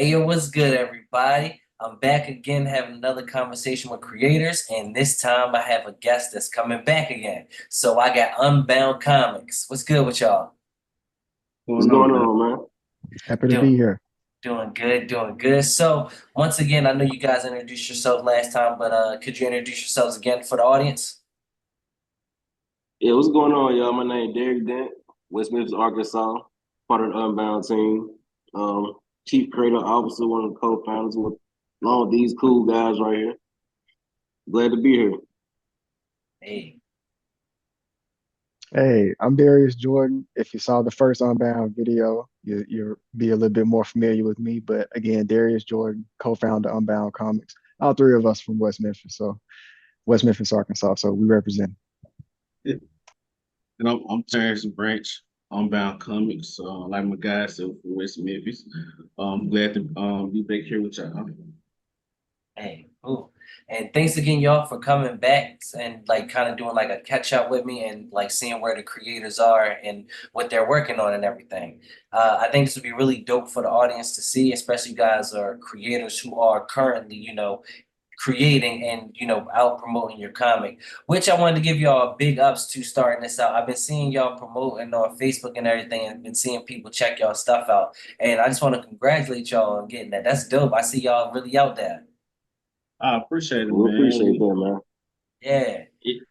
Hey, yo, what's good, everybody? I'm back again having another conversation with creators, and this time I have a guest that's coming back again. So I got Unbound Comics. What's good with y'all? What's Going on, going man? on, man? Happy to Doing be here. doing good, doing good. So once again, I know you guys introduced yourself last time, but could you introduce yourselves again for the audience? Yeah, what's going on, y'all? My name is Darius Dent, West Memphis, Arkansas, part of the Unbound team. Um, Chief Creative Officer, one of the co-founders with along with these cool guys right here. Glad to be here. Hey, Hey, I'm Darius Jordan. If you saw the first Unbound video, you'll be a little bit more familiar with me. But again, Darius Jordan, co-founder Unbound Comics. All three of us from West Memphis, so West Memphis, Arkansas. So we represent. And I'm Tarrance Branch, Unbound Comics, like my guys said from West Memphis. I'm glad to be back here with y'all. hey, cool. And thanks again, y'all, for coming back and like kind of doing like a catch up with me and like seeing where the creators are and what they're working on and everything. I think this would be really dope for the audience to see, especially you guys are creators who are currently, creating and out promoting your comic, which I wanted to give y'all big ups to starting this out. I've been seeing y'all promoting on Facebook and everything, and been seeing people check y'all stuff out. And I just want to congratulate y'all on getting that. That's dope. I see y'all really out there. I appreciate it, We man. appreciate that, man. Yeah. It,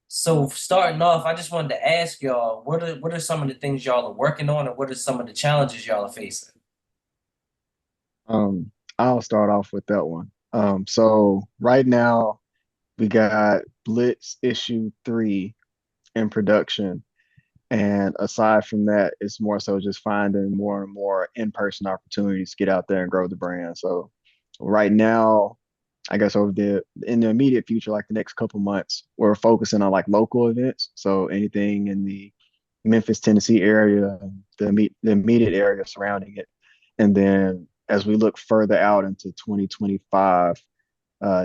So starting off, I just wanted to ask y'all, what are some of the things y'all are working on, and what are some of the challenges y'all are facing? I'll start off with that one. So right now we got Blitz issue 3 in production. And aside from that, it's more so just finding more and more in-person opportunities to get out there and grow the brand. So right now, I guess in the immediate future, like the next couple months, we're focusing on like local events. So anything in the Memphis, Tennessee area, the immediate area surrounding it. And then as we look further out into 2025,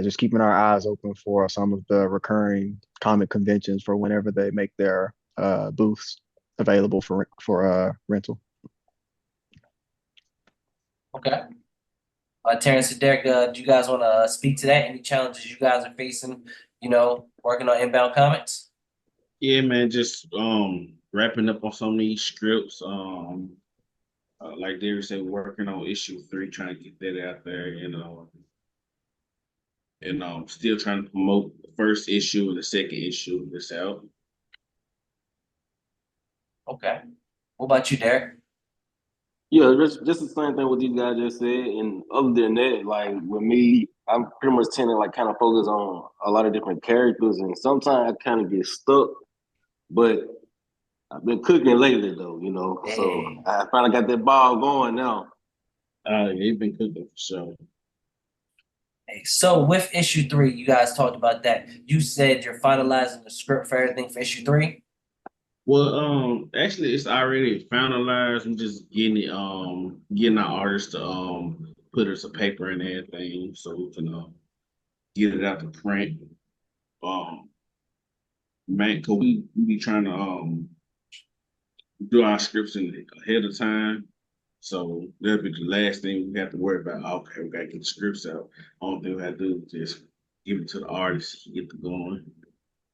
just keeping our eyes open for some of the recurring comic conventions for whenever they make their booths available for rental. Okay. Terrence and Derek, do you guys want to speak to that? Any challenges you guys are facing, working on Inbound Comics? yeah, man, just wrapping up on some of these scripts. Like David said, working on issue 3, trying to get that out there, and still trying to promote the first issue and the second issue that's out. Okay. What about you, Derek? Yeah, just the same thing what you guys just said. And other than that, like with me, I'm pretty much tending like kind of focus on a lot of different characters, and sometimes I kind of get stuck. But I've been cooking lately, though. So Hey. I finally got that ball going now. They've been cooking for sure. Hey, so with issue 3, you guys talked about that. You said you're finalizing the script for everything for issue 3. Well, actually, it's already finalized. I'm just getting our artists to put us a paper and everything, so we can get it out to print. Um, man, cause we be trying to do our scripts ahead of time, so that'll be the last thing we have to worry about. Okay, we gotta get the scripts out. Only thing we have to do is just give it to the artist, get it going.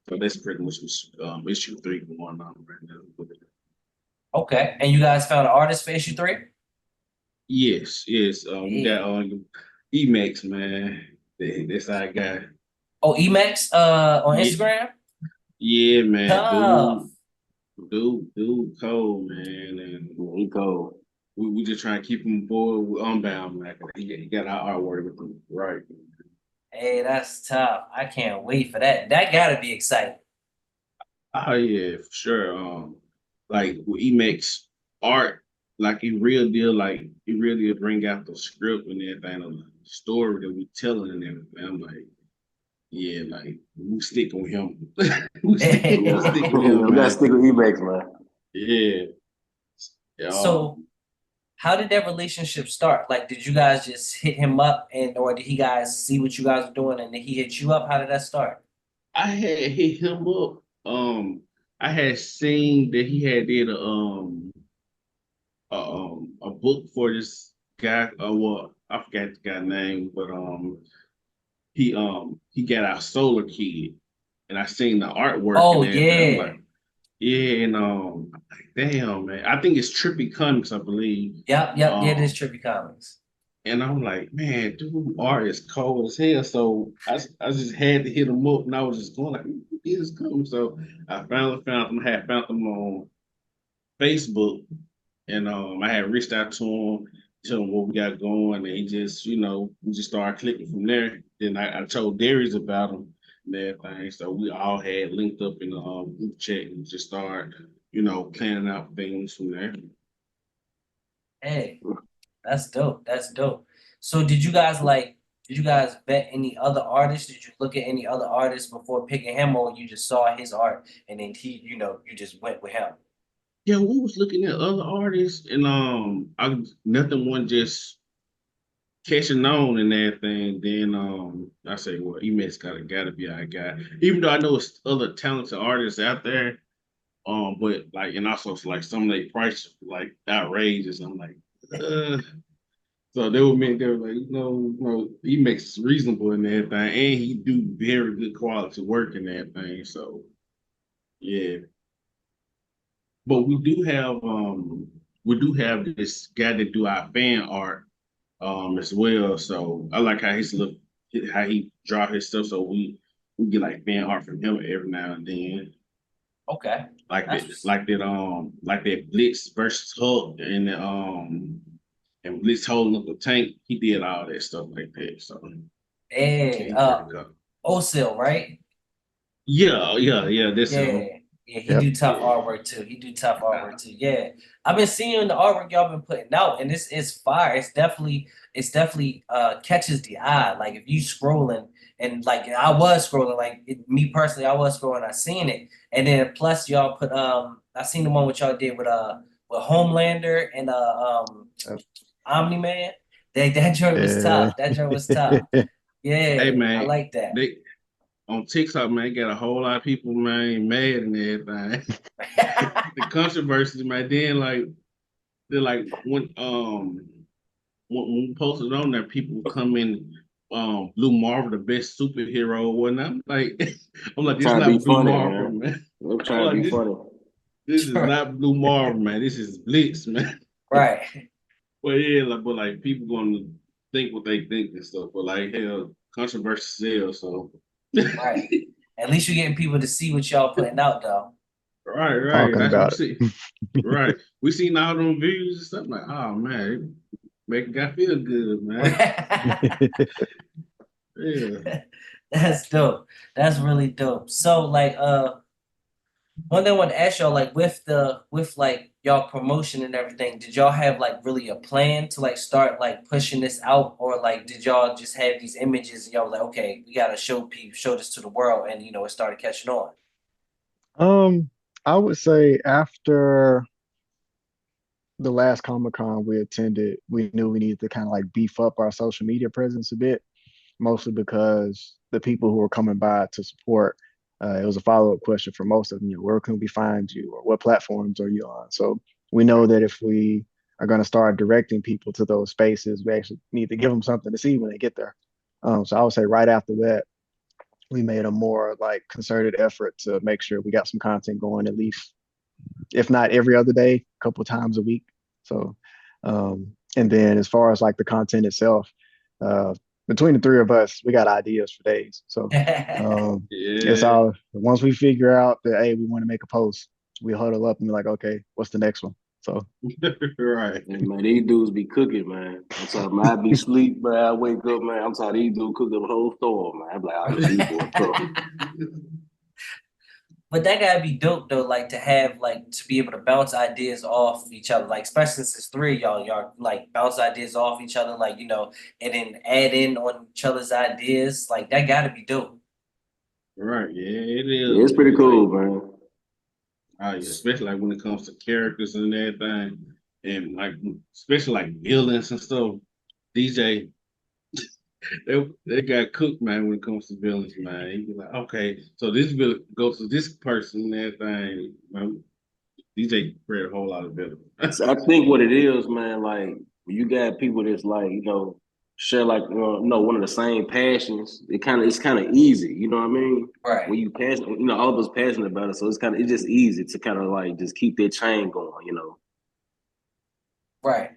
So that's pretty much issue 3 going on right now. Okay. And you guys found an artist for issue 3? Yes, yes. We got Hey. Emacs, man. That's our guy. Oh, Emacs on Yeah, Instagram? yeah, man. Tough. Dude, cold, man. And Yeah, he go. we just trying to keep him aboard with Unbound, man. 'Cause he got our artwork with him, right? Hey, that's tough. I can't wait for that. That gotta be exciting. Oh yeah, for sure. Like with Emacs art, like it real deal, like it really bring out the script and everything, the story that we telling and everything. I'm like. Yeah, like we sticking with him. Yeah, We stick with him, we gotta man. stick with Emacs, man. Yeah. Yeah. So how did that relationship start? Like, did you guys just hit him up or did he guys see what you guys were doing and then he hit you up? How did that start? I had hit him up. I had seen that he had did a book for this guy. Well, I forgot the guy's name, but he got our Solar Kid, and I seen the artwork and Oh everything. I'm yeah. like, yeah, and I'm like, damn, man. I think it's Trippy Comics, I believe. Yep, yep, yeah, it is Um, Trippy Comics. and I'm like, man, dude, art is cold as hell. So I just had to hit him up, and I was just going like, who is coming? So I finally found them. Had found them on Facebook, and I had reached out to him, tell him what we got going, and he just, we just started clicking from there. Then I told Darius about him and everything, so we all had linked up in the group chat and just started, planning out things from there. Hey, that's dope. That's dope. So did you guys vet any other artists? Did you look at any other artists before picking him, or you just saw his art and then you just went with him? Yeah, we was looking at other artists, and nothing one just catching on and everything. Then I say, well, Emex gotta be our guy. Even though I know it's other talented artists out there, but like, and also it's like some of their prices like outrageous. I'm like, uh. So they were like, no, he makes reasonable and everything, and he do very good quality work and everything. So yeah, but we do have this guy that do our fan art as well. So I like how he draw his stuff. So we get like fan art from him every now and then. Okay. Like That's that, like that Blitz versus Hulk and Blitz holding up the tank. He did all that stuff like that. So hey, he pretty good. Osil, right? Yeah. That's Yeah, him. yeah, he Yep. do tough artwork too. He do tough artwork too. Yeah, I've been seeing the artwork y'all been putting out, and this is fire. It's definitely catches the eye. Like if you scrolling and like I was scrolling, like me personally, I was scrolling. I seen it, and then plus y'all put I seen the one which y'all did with Homelander and Yep. Omni Man. That joint was Yeah. tough. That joint was tough. Hey Yeah, I man, like that. they on TikTok, man, got a whole lot of people, man, mad and everything. The controversies, man. Then like they're like when we posted on there, people would come in, Blue Marvel, the best superhero or whatnot. I'm like, I'm like, this is Trying to be not Blue funny, Marvel, man. man. I'm I'm trying to like, be this funny. this is not Blue Marvel, man. This is Blitz, man. Right. Well, yeah, like, but like people gonna think what they think and stuff. But like, hell, controversy sells. So, Right. At least you're getting people to see what y'all putting out though. right. Talking That's what we about see. Right, we seen all them views and stuff. Like, oh man, make a guy feel good, man. it. Yeah. That's dope. That's really dope. So like one thing I want to ask y'all, like with like y'all promotion and everything, did y'all have like really a plan to like start like pushing this out, or like did y'all just have these images and y'all were like, okay, we gotta show this to the world, and it started catching on. Um, I would say after the last Comic Con we attended, we knew we needed to kind of like beef up our social media presence a bit, mostly because the people who were coming by to support, it was a follow-up question for most of them, where can we find you or what platforms are you on? So we know that if we are going to start directing people to those spaces, we actually need to give them something to see when they get there. So I would say right after that, we made a more like concerted effort to make sure we got some content going at least, if not every other day, a couple times a week. So, and then as far as like the content itself, uh, between the three of us, we got ideas for days. So, it's Yeah. all once we figure out that hey, we want to make a post, we huddle up and be like, okay, what's the next one? So, Right. And man, these dudes be cooking, man. I'm talking, man, I be sleep, man. I wake up, man. I'm talking, these dudes cook the whole store, man. I'm like, oh yeah, these boys cook. But that gotta be dope though, like to have like to be able to bounce ideas off each other, like especially since it's three of y'all like bounce ideas off each other, like and then add in on each other's ideas, like that gotta be dope. Right. Yeah, it Yeah, is, it's pretty man. Like, cool, man. oh, yeah, especially like when it comes to characters and everything, and like especially like villains and stuff. DJ, they got cooked, man, when it comes to villains, man. You be like, okay, so this villain goes to this person and everything. Man, DJ created a whole lot of villains. So I think what it is, man, like when you got people that's like, share like one of the same passions, it's kind of easy, you know what I mean? Right, When you passionate, all of us passionate about it, so it's just easy to kind of like just keep that chain going. right.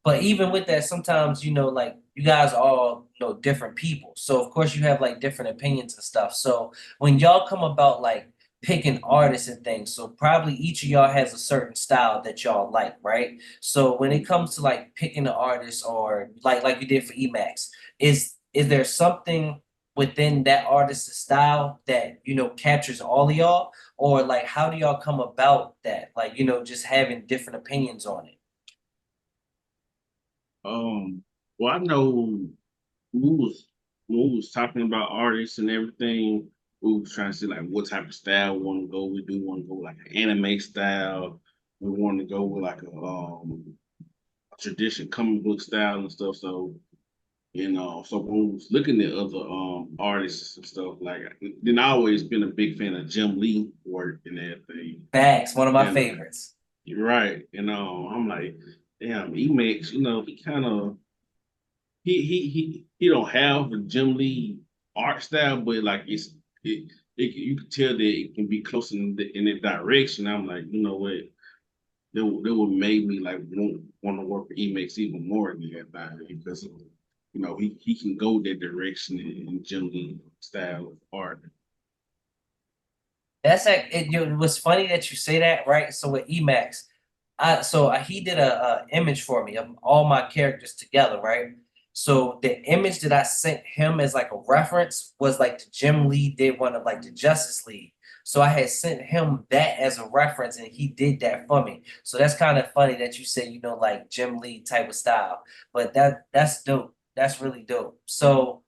But even with that, sometimes, like you guys are all, different people. So of course you have like different opinions and stuff. So when y'all come about like picking artists and things, so probably each of y'all has a certain style that y'all like, right? So when it comes to like picking an artist or like you did for Emax, is there something within that artist's style that, captures all of y'all? Or like how do y'all come about that? Like, just having different opinions on it. Well, I know we was talking about artists and everything. We was trying to see like what type of style we want to go. We do want to go like an anime style. We want to go with like a tradition comic book style and stuff. So so when we was looking at other artists and stuff, like then I always been a big fan of Jim Lee work and everything. Facts, one of my And favorites. you're right, I'm like, damn, he makes, he kind of he don't have a Jim Lee art style, but like you can tell that it can be close in that direction. I'm like, you know what? That would make me like want to work with Emax even more than that because he can go that direction in Jim Lee style of art. That's like it was funny that you say that, right? So with Emax, he did a image for me of all my characters together, right? So the image that I sent him as like a reference was like the Jim Lee did one of like the Justice League. So I had sent him that as a reference, and he did that for me. So that's kind of funny that you say, like Jim Lee type of style. But that's dope. That's really dope. So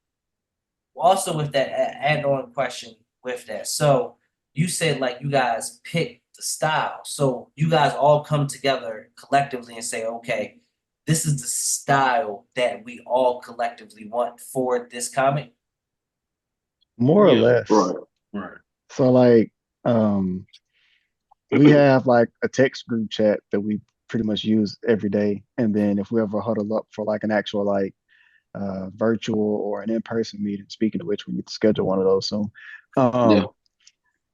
also with that add-on question with that. So you said like you guys pick the style. So you guys all come together collectively and say, okay, this is the style that we all collectively want for this comic. More or Yeah, less. Right. right. So like um we have like a text group chat that we pretty much use every day. And then if we ever huddle up for like an actual like virtual or an in-person meeting, speaking of which we need to schedule one of those soon. Yeah. Um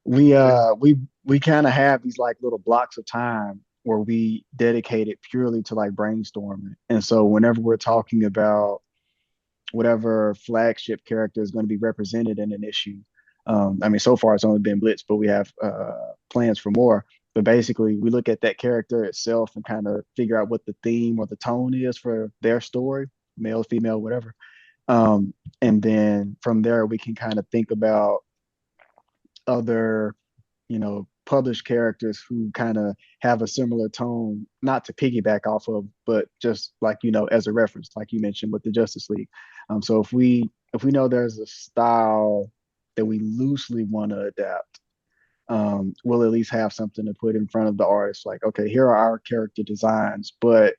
we kind of have these like little blocks of time where we dedicate it purely to like brainstorming. And so whenever we're talking about whatever flagship character is going to be represented in an issue. I mean, so far it's only been Blitz, but we have plans for more. But basically, we look at that character itself and kind of figure out what the theme or the tone is for their story, male, female, whatever. And then from there, we can kind of think about other, published characters who kind of have a similar tone, not to piggyback off of, but just like, as a reference, like you mentioned with the Justice League. So if we know there's a style that we loosely want to adapt, we'll at least have something to put in front of the artist. Like, okay, here are our character designs, but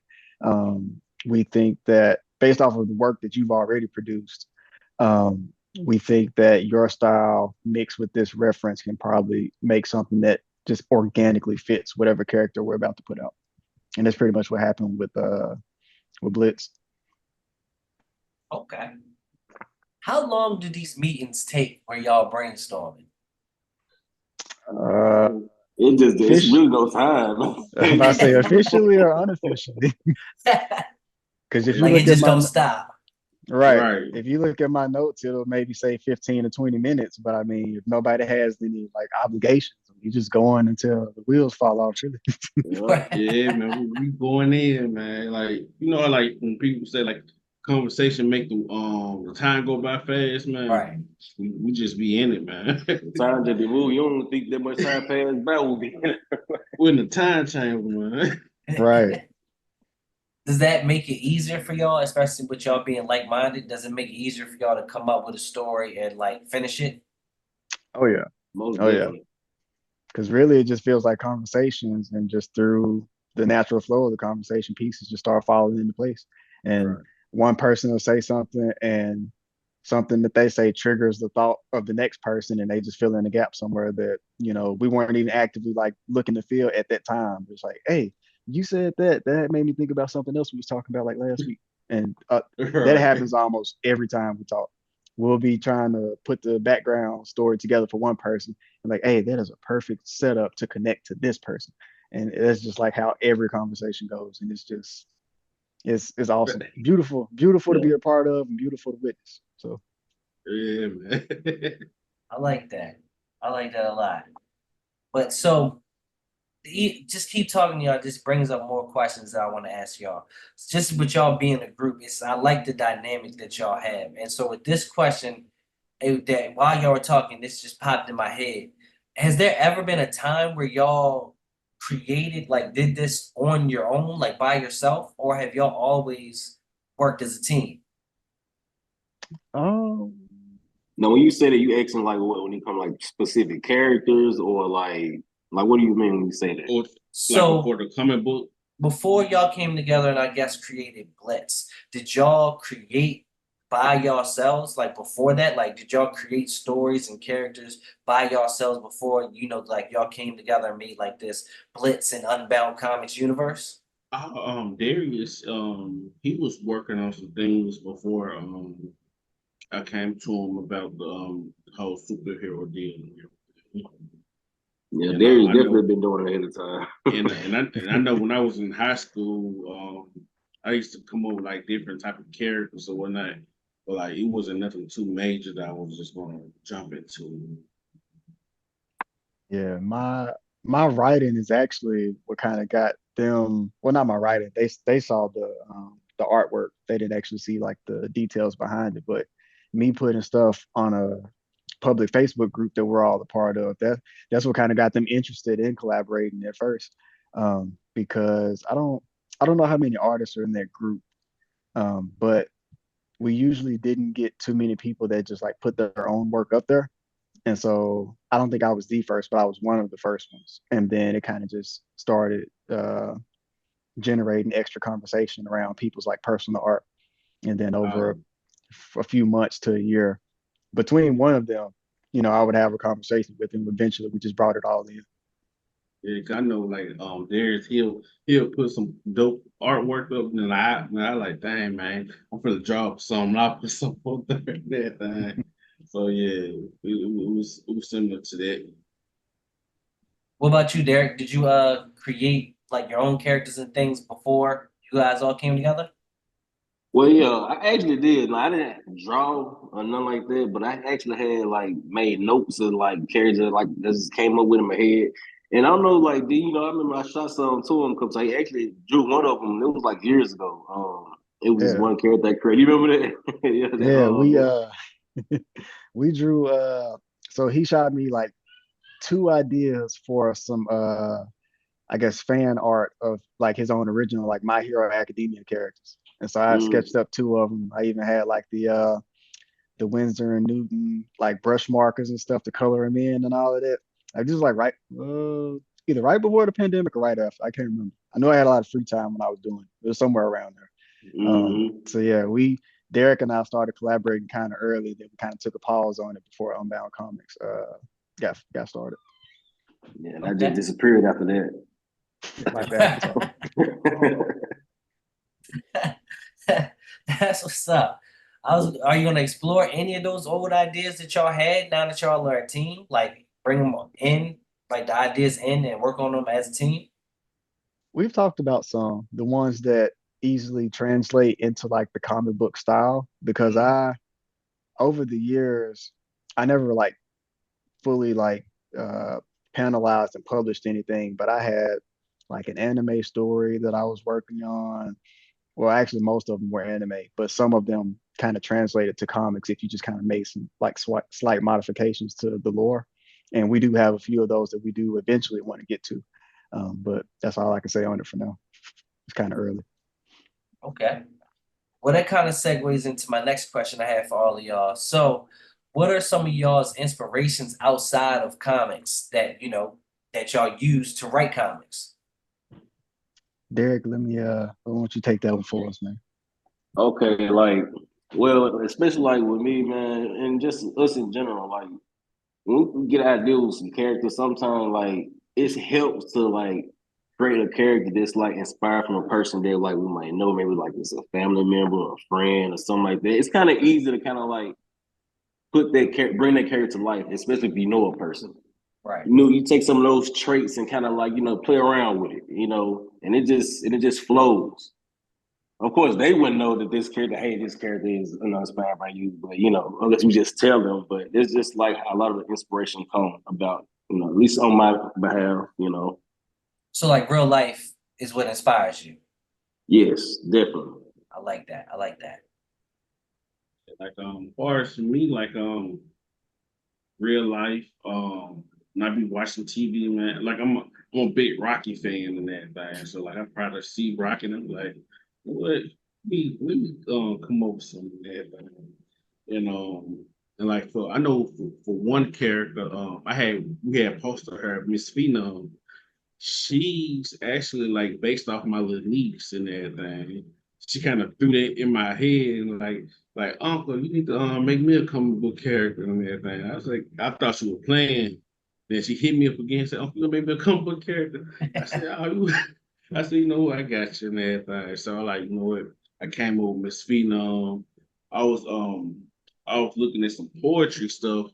we think that based off of the work that you've already produced, um, we think that your style mixed with this reference can probably make something that just organically fits whatever character we're about to put out. And that's pretty much what happened with Blitz. Okay. How long do these meetings take where y'all brainstorming? Uh, It's fish. really no time. If I say officially or unofficially, because if you Like it look at just my don't stop. right, Right. if you look at my notes, it'll maybe say 15 to 20 minutes. But I mean, if nobody has any like obligations, you just go on until the wheels fall off. Really. Yeah. Yeah, man, we going in, man. Like, like when people say like conversation make the time go by fast, Right. man. We just be in it, man. Time just be moving. You don't think that much time passed by will be. We're in the time chamber, man. Right. Does that make it easier for y'all, especially with y'all being like-minded? Does it make it easier for y'all to come up with a story and like finish it? Oh yeah. Most Oh yeah. definitely. Because really, it just feels like conversations, and just through the natural flow of the conversation, pieces just start falling into place. And Right. one person will say something, and something that they say triggers the thought of the next person, and they just fill in the gap somewhere that we weren't even actively like looking to fill at that time. It's like, hey, you said that. That made me think about something else we was talking about like last week, and that Right. happens almost every time we talk. We'll be trying to put the background story together for one person, and like, hey, that is a perfect setup to connect to this person, and that's just like how every conversation goes, and it's just it's awesome, beautiful, beautiful to Yeah. be a part of, and beautiful to witness. So Yeah, man. I like that. I like that a lot. But so just keep talking, y'all. Just brings up more questions that I want to ask y'all. Just with y'all being a group, it's I like the dynamic that y'all have. And so with this question, that while y'all were talking, this just popped in my head. Has there ever been a time where y'all created, like, did this on your own, like by yourself, or have y'all always worked as a team? um Now, when you say that, you asking like what when you come like specific characters or like what do you mean when you say that? Or like So before the comic book. before y'all came together and I guess created Blitz, did y'all create by yourselves? Like before that, like did y'all create stories and characters by yourselves before, like y'all came together and made like this Blitz and Unbound Comics universe? Darius, he was working on some things before I came to him about the whole superhero deal. Yeah, And Darius I definitely know, been doing it ahead of time. and I know when I was in high school, I used to come up with like different type of characters or whatnot, but like it wasn't nothing too major that I was just gonna jump into. yeah, my writing is actually what kind of got them. Well, not my writing. They saw the artwork. They didn't actually see like the details behind it. But me putting stuff on a public Facebook group that we're all a part of, that's what kind of got them interested in collaborating at first. Because I don't know how many artists are in that group, but we usually didn't get too many people that just like put their own work up there. And so I don't think I was the first, but I was one of the first ones. And then it kind of just started generating extra conversation around people's like personal art. And then over Um, a few months to a year, between one of them, I would have a conversation with him. Eventually, we just brought it all in. Yeah, 'cause I know like Darius he'll put some dope artwork up and I like, dang man, I'm finna drop some, I'll put some up there and that thing. So yeah, it was similar to that. What about you, Derek? Did you create like your own characters and things before you guys all came together? Well, yeah, I actually did. Like, I didn't draw or nothing like that, but I actually had like made notes of like characters like that just came up with in my head. And I don't know, like, I remember I shot some to him because I actually drew one of them. It was like years ago. It was this Yeah, one character I created. You remember that? Yeah, yeah. We drew. So he shot me like two ideas for some I guess fan art of like his own original like My Hero Academia characters. And so I mm, sketched up two of them. I even had like the Winsor and Newton like brush markers and stuff to color them in and all of that. I just like either right before the pandemic or right after. I can't remember. I know I had a lot of free time when I was doing it. It was somewhere around there. mm-hmm. So yeah, we Derek and I started collaborating kind of early. Then we kind of took a pause on it before Unbound Comics got started. Yeah, and I just Okay. disappeared after that. Life happens. Huh? That's what's up. Are you gonna explore any of those old ideas that y'all had now that y'all are a team? Like bring them in, like the ideas in and work on them as a team? We've talked about some, the ones that easily translate into like the comic book style, because over the years, I never like fully like uh panelized and published anything, but I had like an anime story that I was working on. Well, actually, most of them were anime, but some of them kind of translated to comics if you just kind of made some like slight modifications to the lore. And we do have a few of those that we do eventually want to get to. But that's all I can say on it for now. It's kind of early. Okay. Well, that kind of segues into my next question I have for all of y'all. So, what are some of y'all's inspirations outside of comics that that y'all use to write comics? Derek, why don't you take that one for us, man? Okay, well, especially like with me, man, and just us in general, like when we get ideas with some characters, sometimes like it helps to like create a character that's like inspired from a person that like we might know, maybe like it's a family member or a friend or something like that. It's kind of easy to kind of like bring that character to life, especially if you know a person. Right. You know, you take some of those traits and kind of like play around with it, and it just flows. Of course, they wouldn't know that this character, hey, this character is inspired by you, but unless we just tell them. But it's just like how a lot of the inspiration come about, at least on my behalf. So like real life is what inspires you. Yes, definitely. I like that. I like that. Like far as for me, like real life, and I be watching TV, man. Like I'm a big Rocky fan and everything. So like I probably see Rocky and I'm like, what we come up with something and everything. And and like I know for one character, we had posted her, Miss Phenom. She's actually like based off my little niece and everything. She kind of threw that in my head and like Uncle, you need to make me a comic book character and everything. I was like, I thought she was playing. Then she hit me up again and said, Uncle, you gonna make me a comic book character. I said, I said, you know what, I got you and everything. So I like, you know what, I came over with Miss Phenom. I was um I was looking at some poetry stuff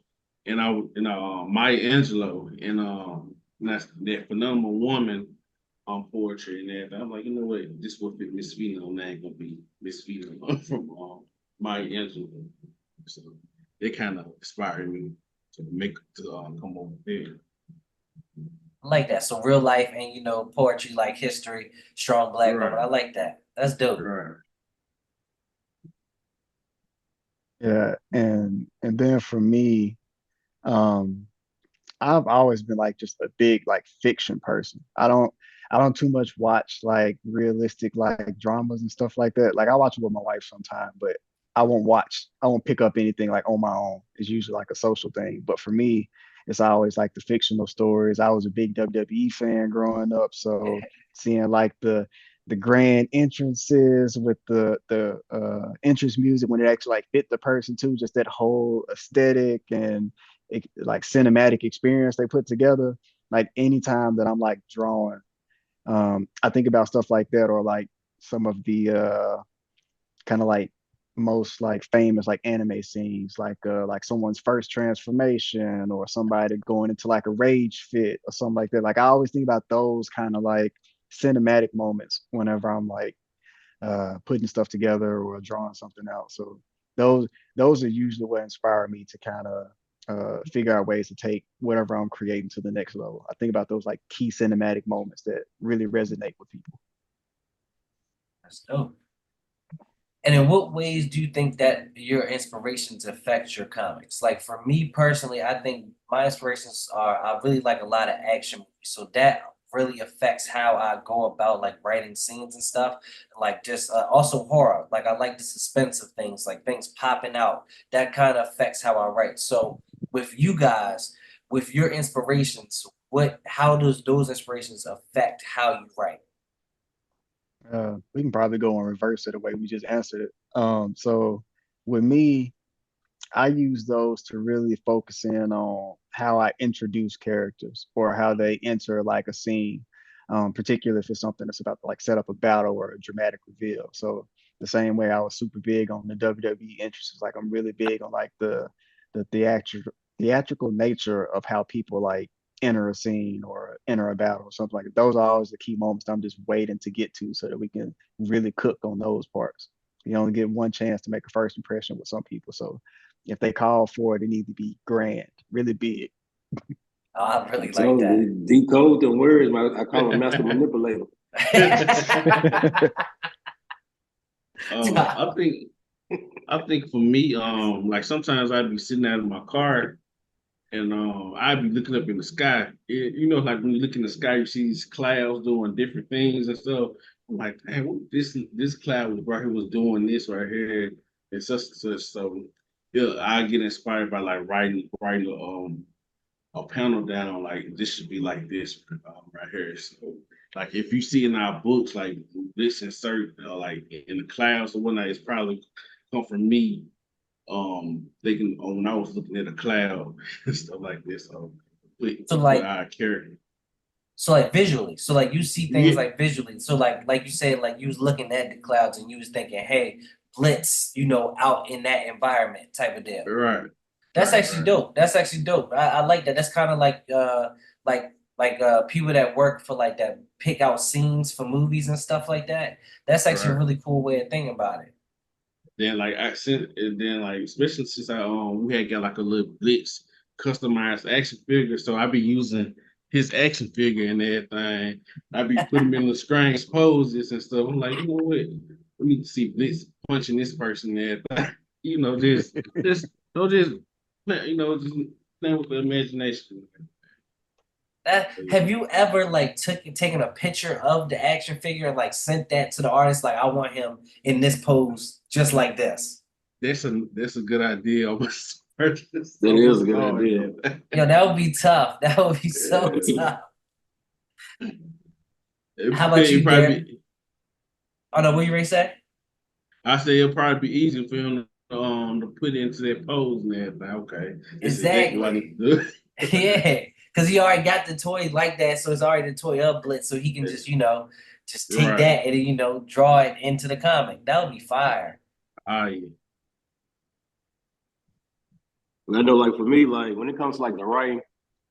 and Maya Angelou and that's that phenomenal woman on poetry and everything. I'm like, you know what? This will fit Miss Phenom. That ain't gonna be Miss Phenom from Maya Angelou. So they kind of inspired me to come over there. I like that. So real life and poetry like history, strong black woman. Right, I like that. That's dope. right. Yeah, and then for me, um, I've always been like just a big like fiction person. I don't too much watch like realistic like dramas and stuff like that. Like I watch it with my wife sometime, but I won't pick up anything like on my own. It's usually like a social thing. But for me, it's always like the fictional stories. I was a big WWE fan growing up, so seeing like the grand entrances with the entrance music when it actually like fit the person too, just that whole aesthetic and like cinematic experience they put together. Like anytime that I'm like drawing, I think about stuff like that, or like some of the kind of like most like famous like anime scenes, like someone's first transformation or somebody going into like a rage fit or something like that. Like I always think about those kind of like cinematic moments whenever I'm like putting stuff together or drawing something out. So those those are usually what inspire me to kind of figure out ways to take whatever I'm creating to the next level. I think about those like key cinematic moments that really resonate with people. That's dope. And in what ways do you think that your inspirations affect your comics? Like for me personally, I think my inspirations are I really like a lot of action movies. So that really affects how I go about like writing scenes and stuff. Like just also horror. Like I like the suspense of things, like things popping out. That kind of affects how I write. So with you guys, with your inspirations, how does those inspirations affect how you write? We can probably go in reverse of the way we just answered it. So with me, I use those to really focus in on how I introduce characters or how they enter like a scene, particularly if it's something that's about to like set up a battle or a dramatic reveal. So the same way I was super big on the WWE entrances, like I'm really big on like the theatrical nature of how people like enter a scene or enter a battle or something like that. Those are always the key moments that I'm just waiting to get to so that we can really cook on those parts. You only get one chance to make a first impression with some people. So if they call for it, it needs to be grand, really big. Oh, I I really like told that. you, decode the words. I call him master manipulator. I think for me, like sometimes I'd be sitting out in my car and I'd be looking up in the sky. Like when you look in the sky, you see these clouds doing different things and stuff. I'm like, man, this cloud was right here was doing this right here and such and such. So yeah, I get inspired by like writing a panel down like this should be like this right here. So like if you see in our books like this insert like in the clouds or whatnot, it's probably come from me thinking when I was looking at a cloud and stuff like this. So Put like our character. So like visually, so like you see things Yeah, like visually. So like you said, like you was looking at the clouds and you was thinking, hey, Blitz, you know, out in that environment type of deal. right, That's right, actually right, dope. That's actually dope. I like that. That's kind of like people that work for like that pick out scenes for movies and stuff like that. That's actually a right. really cool way of thinking about it. Then like I sent, and then like especially since I we had got like a little Blitz customized action figure, so I be using his action figure and everything. I be putting him in the strange poses and stuff. I'm like, you know what? We need to see Blitz punching this person and everything. You know, just don't just you know just playing with the imagination. Have you ever like taken a picture of the action figure and like sent that to the artist? Like, I want him in this pose, just like this. That's a good idea. Almost purchase That is a almost good all idea. that. Yo, that would be tough. That would be so Yeah. tough. How about It you, probably Derek? be, Oh no, what you ready to say? I say it'll probably be easy for him to put into that pose and everything. Okay, this is exactly what I need Exactly. to do. Yeah, because he already got the toy like that, so it's already the toy of Blitz, so he can just, just take Right. that and draw it into the comic. That would be fire. Ah, yeah. And I know, like for me, like when it comes to like the writing,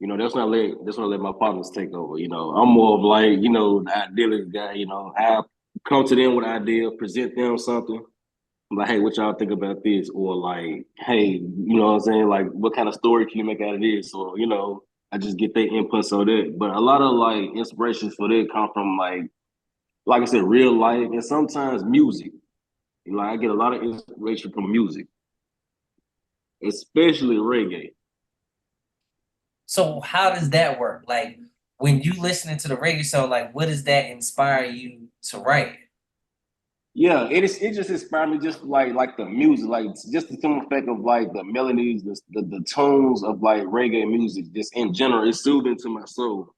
that's not let my partners take over. I'm more of like, the idealist guy. I come to them with an idea, present them something. I'm like, hey, what y'all think about this? Or like, hey, what I'm saying? Like, what kind of story can you make out of this? Or, I just get their inputs on that. But a lot of like inspirations for that come from like I said, real life and sometimes music. Like I get a lot of inspiration from music, especially reggae. So how does that work? Like when you listening to the reggae song, like what does that inspire you to write? Yeah, it just inspired me just like the music, like just the simple fact of like the melodies, the tones of like reggae music, just in general, it's soothing to my soul.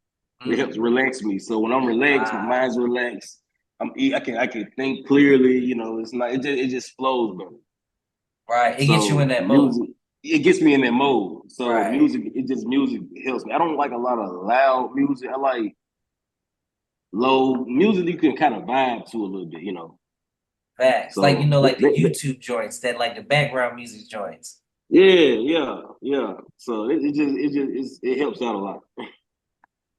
It helps Mm, relax me. So when I'm relaxed, my wow. mind's relaxed. I can think clearly. It's not it just flows better. Right. It gets you in So that mode. music, it gets me in that mode. So Right. music helps me. I don't like a lot of loud music. I like low music you can kind of vibe to a little bit. Facts. Like, So like the YouTube joints that like the background music joints. yeah. So it helps out a lot.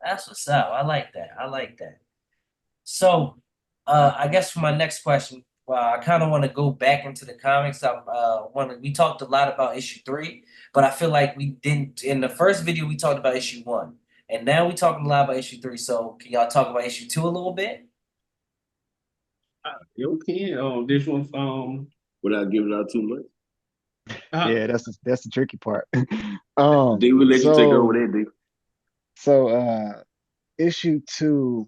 That's what's up. I like that. I like that. So, I guess for my next question, I kind of want to go back into the comics. We talked a lot about issue 3, but I feel like we didn't in the first video. We talked about issue 1, and now we talking a lot about issue 3. So, can y'all talk about issue 2 a little bit? You can. This one. Without giving out too much. Uh, Yeah, that's the tricky part. D, we let you take over So there, D. issue 2,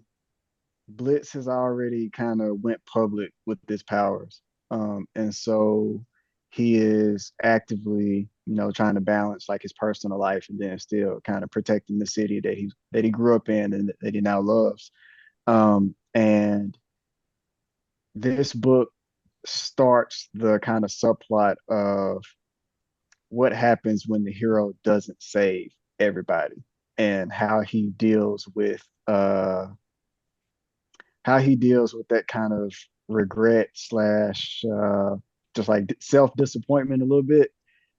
Blitz has already kind of went public with his powers. And so he is actively, trying to balance like his personal life and then still kind of protecting the city that he grew up in and that he now loves. And this book starts the kind of subplot of what happens when the hero doesn't save everybody and how he deals with that kind of regret slash just like self disappointment a little bit,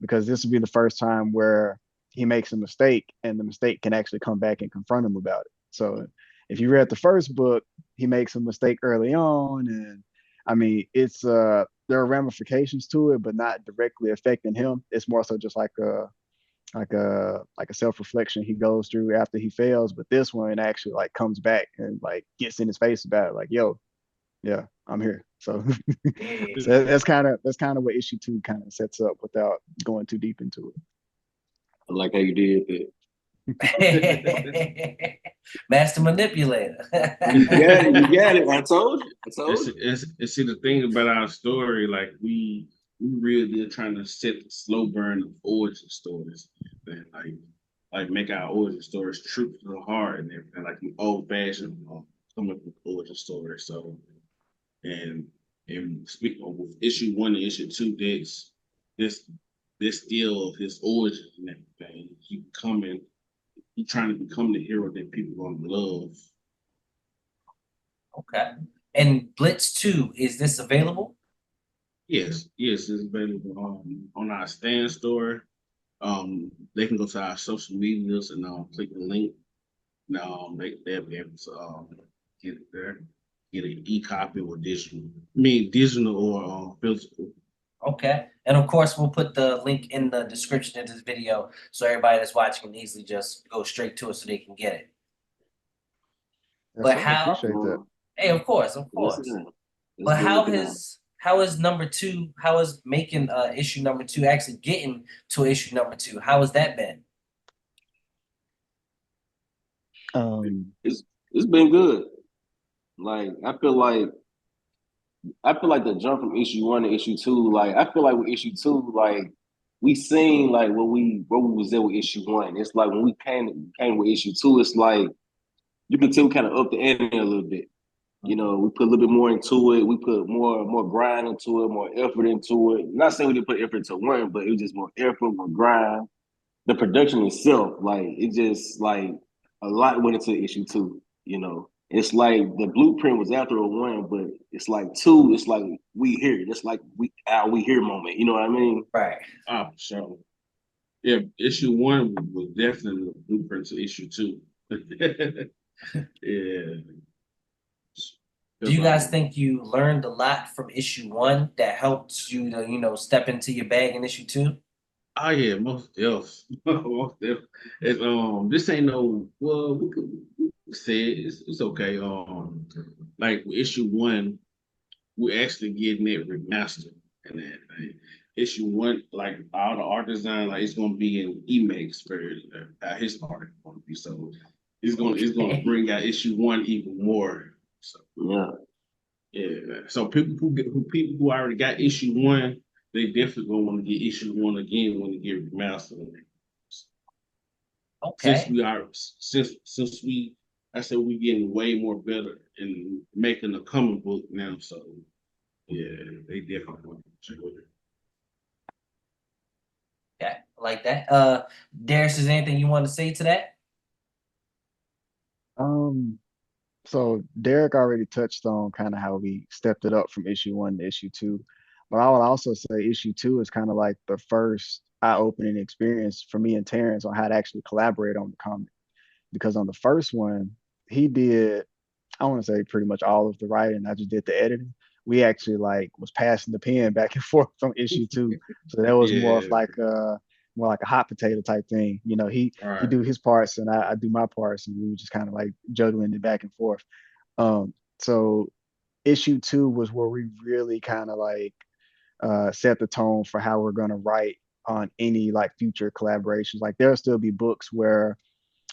because this will be the first time where he makes a mistake and the mistake can actually come back and confront him about it. So if you read the first book, he makes a mistake early on, and I mean it's there are ramifications to it, but not directly affecting him. It's more so just like a self-reflection he goes through after he fails. But this one actually like comes back and like gets in his face about it, like, yo, yeah, I'm here. So Yeah. so that's kind of what issue 2 kind of sets up without going too deep into I like how you did that. Master manipulator. You got it. You got it. I told you. I told you. see the thing about our story, like we really are trying to set the slow burn of origin stories, and like make our origin stories true to the heart and everything, like the old fashioned comic book origin story. So and speaking of with issue 1 and issue 2, this this deal of his origin and everything, he coming He's trying to become the hero that people gonna love. Okay. And Blitz 2, is this available? Yes, it's available on our stand store. They can go to our social medias and click the link. They'll be able to get it there, get an e-copy or digital. I mean digital or physical. Okay. And of course, we'll put the link in the description of this video so everybody that's watching can easily just go straight to it so they can get it. Yes, But sir. how? Appreciate that. Hey, of course, of Yes, course. sir. Let's But go look at that. how is number two? How is making issue number two actually getting to issue number two? How has that been? Um, It's been good. Like I feel like the jump from issue one to issue two, like I feel like with issue two, like we seen like what we was there with issue one. It's like when we came with issue two, it's like you can tell we kind of up the ante a little bit. You know, we put a little bit more into it. We put more grind into it, more effort into it. Not saying we didn't put effort into one, but it was just more effort, more grind. The production itself, like it just like a lot went into issue two. You know, it's like the blueprint was after a one, but it's like two. It's like we here. It's like we here moment. You know what I mean? Right. For sure. Yeah, issue one was definitely the blueprint to issue two. Yeah. Do you guys think you learned a lot from issue one that helped you to, step into your bag in issue two? Oh yeah, most definitely. Most definitely. It's this ain't no well we could say it's okay. Like with issue one, we're actually getting it remastered and everything. Issue one, like all the art design, like it's gonna be in Emacs for his art gonna be so it's gonna bring out issue one even more. So Yeah. yeah. So people who already got issue one, they definitely gonna want to get issue one again when they get remastered. Since Okay. we are since we I said we getting way more better in making a comic book now. So yeah, they definitely want to check with it. Okay. Like that. Darius, is there anything you want to say to that? um, so Derek already touched on kind of how we stepped it up from issue one to issue two. But I would also say issue two is kind of like the first eye-opening experience for me and Terrence on how to actually collaborate on the comic. Because on the first one, he did, I want to say pretty much all of the writing. I just did the editing. We actually like was passing the pen back and forth from issue two. So that was Yeah, more like a hot potato type thing. You know, he right. do his parts and I do my parts and we were just kind of like juggling it back and forth. So issue two was where we really kind of like set the tone for how we're gonna write on any like future collaborations. Like there'll still be books where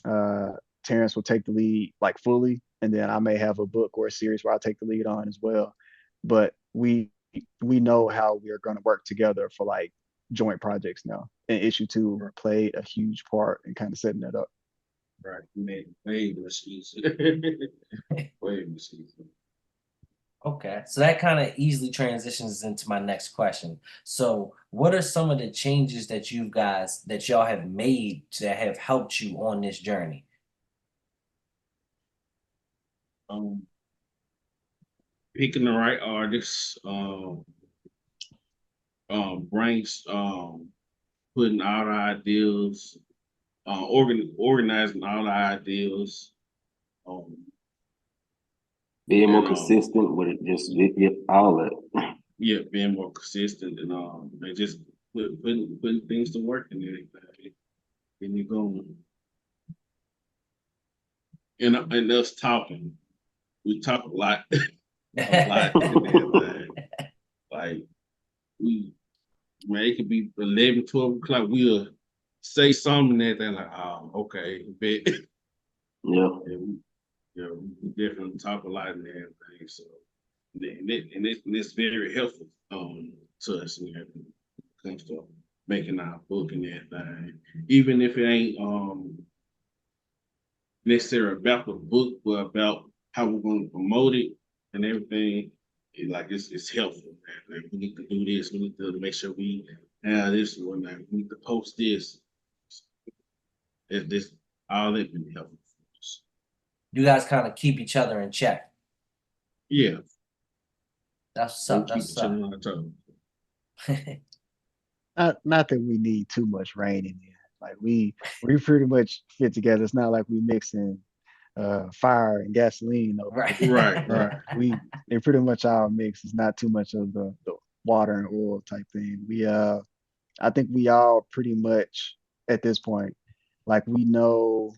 uh, Tarrance will take the lead like fully, and then I may have a book or a series where I take the lead on as well. But we know how we are going to work together for like joint projects now. And issue two Right, played a huge part in kind of setting that up. right. Made way much easier. Way much easier. Okay, so that kind of easily transitions into my next question. So, what are some of the changes that y'all have made that have helped you on this journey? Um, Picking the right artists, brings putting all the ideas, organizing all the ideas, um, Being more and consistent with it, just yeah, all of it. yeah, being more consistent and just putting things to work and everything. And you go and us talking. We talk a lot, a lot and everything. Like we man, it could be 11, 12 o'clock. We'll say something and everything like, oh, okay, bet. Yeah. Yeah, we definitely talk a lot and everything. So and it's very helpful to us and everything when it comes to making our book and everything. Even if it ain't necessarily about the book, but about how we're going to promote it and everything. It's helpful. Like, we need to do this. We need to make sure we have this one. We need to post this. This all that been helpful for us. You guys kind of keep each other in check. Yeah, That's what's we up. keep That's each what's other up. on our toes. Not that we need too much rain in there. Like we pretty much fit together. It's not like we mixing fire and gasoline over Right. here. Right, right. They pretty much all mix. It's not too much of the water and oil type thing. I think we all pretty much at this point, like we know,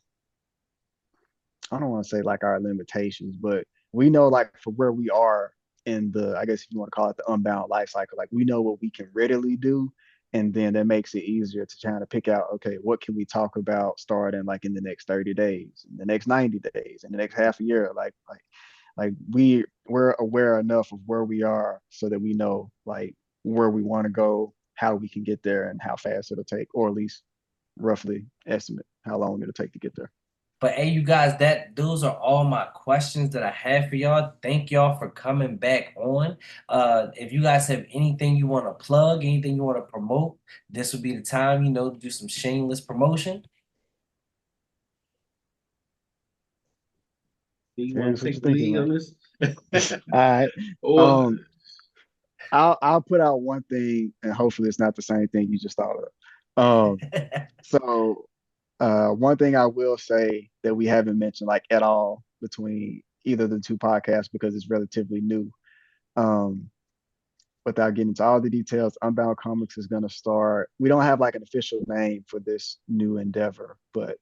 I don't want to say like our limitations, but we know like for where we are in the, I guess if you want to call it the unbound life cycle, like we know what we can readily do. And then that makes it easier to try to pick out, okay, what can we talk about starting like in the next 30 days, in the next 90 days, in the next half a year. Like we're aware enough of where we are so that we know like where we want to go, how we can get there, and how fast it'll take, or at least roughly estimate how long it'll take to get there. But hey, you guys, those are all my questions that I have for y'all. Thank y'all for coming back on. If you guys have anything you want to plug, anything you want to promote, this would be the time, to do some shameless promotion. Do you want Terrence, to what you take the thinking, lead man? on this? All right. Or Um, I'll put out one thing, and hopefully it's not the same thing you just thought of. So one thing I will say that we haven't mentioned like at all between either of the two podcasts because it's relatively new. Um, without getting into all the details, Unbound Comics is going to start. We don't have like an official name for this new endeavor, but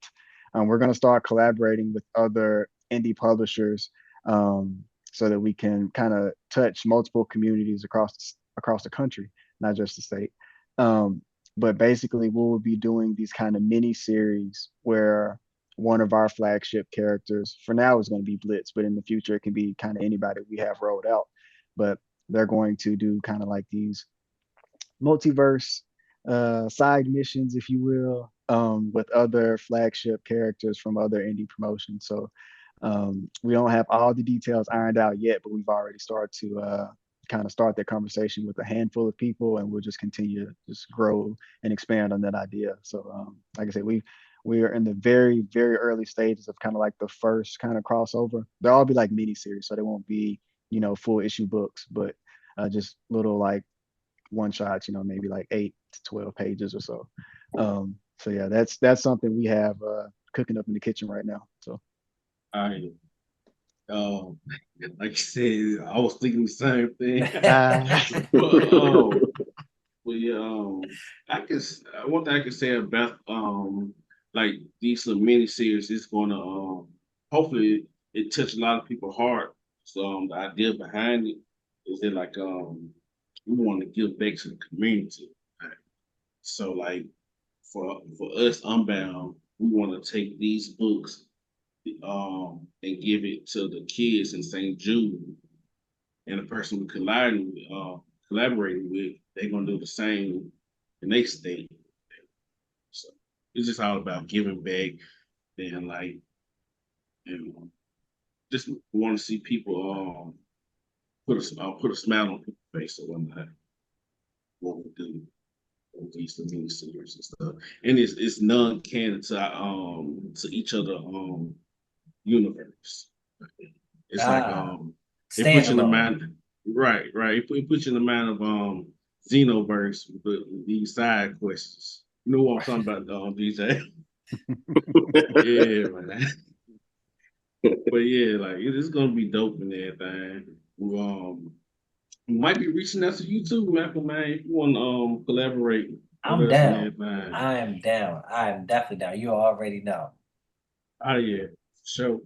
we're going to start collaborating with other indie publishers so that we can kind of touch multiple communities across the country, not just the state. Um, but basically, we will be doing these kind of mini series where one of our flagship characters, for now, is going to be Blitz, but in the future, it can be kind of anybody we have rolled out. But they're going to do kind of like these multiverse side missions, if you will, with other flagship characters from other indie promotions. So we don't have all the details ironed out yet, but we've already started to kind of start that conversation with a handful of people, and we'll just continue to just grow and expand on that idea. So, like I said, we are in the very, very early stages of kind of like the first kind of crossover. They'll all be like mini series, so they won't be, full issue books, but just little like one shots, maybe like 8 to 12 pages or so. So yeah, that's something we have cooking up in the kitchen right now. So I um like you said, I was thinking the same thing. but Well, yeah, one thing I can say about like these little mini series is gonna hopefully it touch a lot of people's heart. So the idea behind it is that like we want to give back to the community. Right? So like for us Unbound, we want to take these books and give it to the kids in St. Jude, and the person we collaborating with, they're gonna do the same in their state. So it's just all about giving back and like, just want to see people put a smile on people's face or whatnot. What we do with these mini series and stuff, and it's non-canon to each other universe. It's like Ah, it puts you in the standalone. mind, right, right. It puts you in the mind of Xenoverse with these side quests. You know what I'm talking about, DJ? Yeah, man. But yeah, like it's gonna be dope and everything. We might be reaching out to you too, Michael, man. If you want to collaborate with I'm us and down. everything. I am down. I am definitely down. You already know. Oh yeah, sure.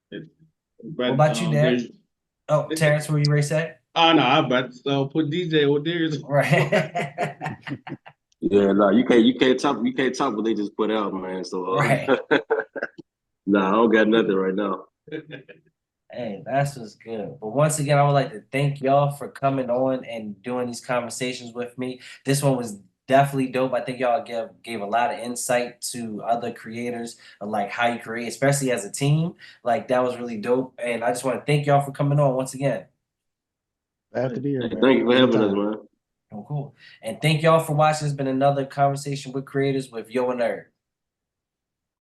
What But about you, Darius? Oh, Terrence, where you ready to say? oh no, I'm about to put DJ with Darius. Right. Yeah, no, you can't talk what they just put out, man. So Right. nah, I don't got nothing right now. Hey, that's what's good. But once again, I would like to thank y'all for coming on and doing these conversations with me. This one was definitely dope. I think y'all gave a lot of insight to other creators of like how you create, especially as a team. Like that was really dope. And I just want to thank y'all for coming on once again. I have to be here, Hey, man. thank you for having us, Anytime. man. Oh, cool. And thank y'all for watching. It's been another conversation with creators with Yo and Nerd.